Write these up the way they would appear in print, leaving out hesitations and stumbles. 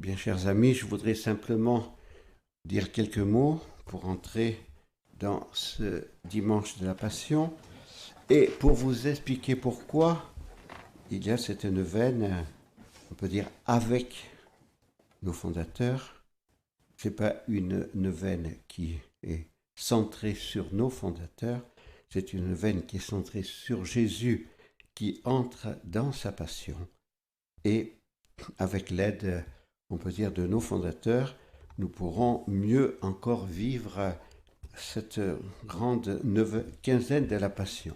Bien, chers amis, je voudrais simplement dire quelques mots pour entrer dans ce dimanche de la Passion et pour vous expliquer pourquoi il y a cette neuvaine, on peut dire, avec nos fondateurs. Ce n'est pas une neuvaine qui est centrée sur nos fondateurs, c'est une neuvaine qui est centrée sur Jésus qui entre dans sa Passion et avec l'aide, on peut dire, de nos fondateurs, nous pourrons mieux encore vivre cette grande quinzaine de la Passion.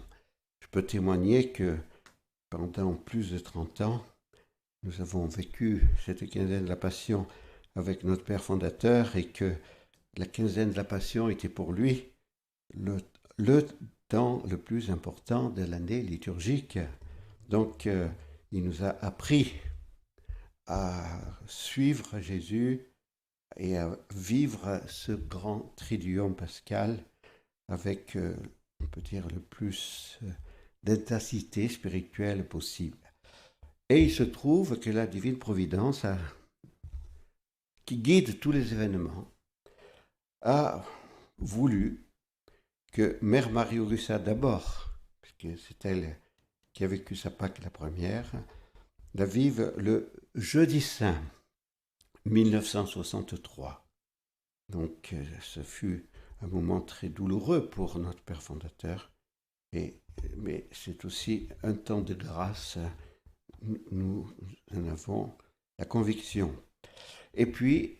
Je peux témoigner que pendant plus de 30 ans, nous avons vécu cette quinzaine de la Passion avec notre Père fondateur et que la quinzaine de la Passion était pour lui le temps le plus important de l'année liturgique. Donc, il nous a appris à suivre Jésus et à vivre ce grand triduum pascal avec, on peut dire, le plus d'intensité spirituelle possible. Et il se trouve que la divine providence, qui guide tous les événements, a voulu que Mère Marie-Augusta d'abord, puisque c'est elle qui a vécu sa Pâque la première, la vive le Jeudi Saint 1963. Donc ce fut un moment très douloureux pour notre Père fondateur, mais c'est aussi un temps de grâce, nous en avons la conviction. Et puis,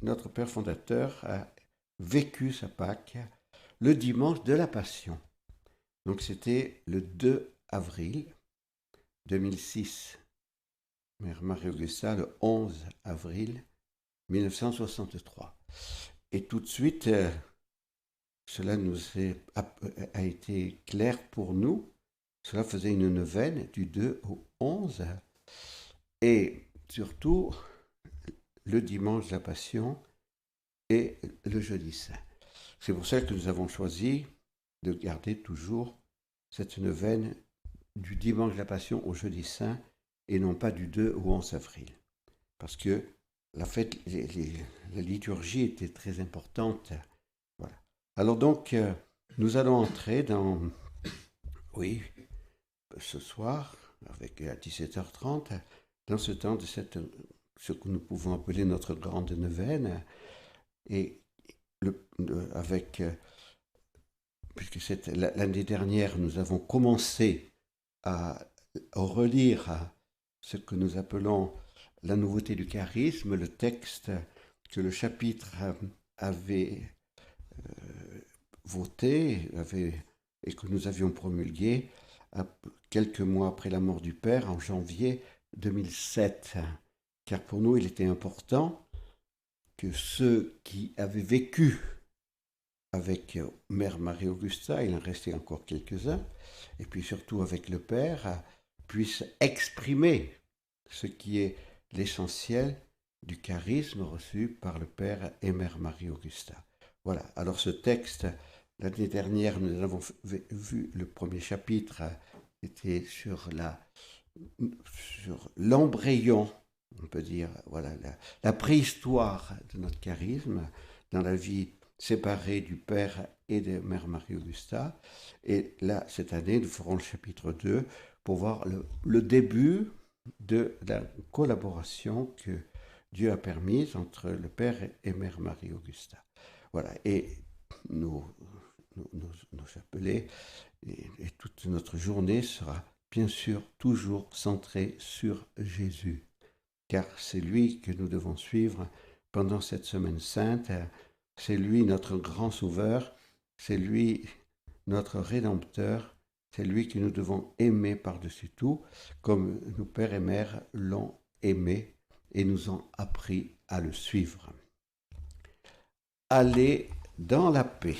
notre Père fondateur a vécu sa Pâque le dimanche de la Passion. Donc c'était le 2 avril 2006. Mère Marie-Augusta, le 11 avril 1963. Et tout de suite, cela a été clair pour nous. Cela faisait une neuvaine du 2 au 11. Et surtout, le dimanche de la Passion et le jeudi saint. C'est pour ça que nous avons choisi de garder toujours cette neuvaine du dimanche de la Passion au jeudi saint et non pas du 2 au 11 avril. Parce que la fête, la liturgie était très importante. Voilà. Alors donc, nous allons entrer dans, ce soir, à 17h30, dans ce temps de ce que nous pouvons appeler notre grande neuvaine, et puisque l'année dernière, nous avons commencé à relire ce que nous appelons la nouveauté du charisme, le texte que le chapitre avait voté et que nous avions promulgué quelques mois après la mort du Père, en janvier 2007. Car pour nous, il était important que ceux qui avaient vécu avec Mère Marie-Augusta, il en restait encore quelques-uns, et puis surtout avec le Père, puissent exprimer ce qui est l'essentiel du charisme reçu par le Père et Mère Marie-Augusta. Voilà, alors ce texte, l'année dernière, nous avons vu le premier chapitre, était sur l'embryon, on peut dire, voilà, la préhistoire de notre charisme dans la vie séparée du Père et de Mère Marie-Augusta. Et là, cette année, nous ferons le chapitre 2 pour voir le début de la collaboration que Dieu a permise entre le Père et Mère Marie-Augusta. Voilà, et nos chapelets et toute notre journée sera bien sûr toujours centrée sur Jésus, car c'est lui que nous devons suivre pendant cette semaine sainte. C'est lui notre grand sauveur, c'est lui notre rédempteur, c'est lui que nous devons aimer par-dessus tout, comme nos pères et mères l'ont aimé et nous ont appris à le suivre. Allez dans la paix.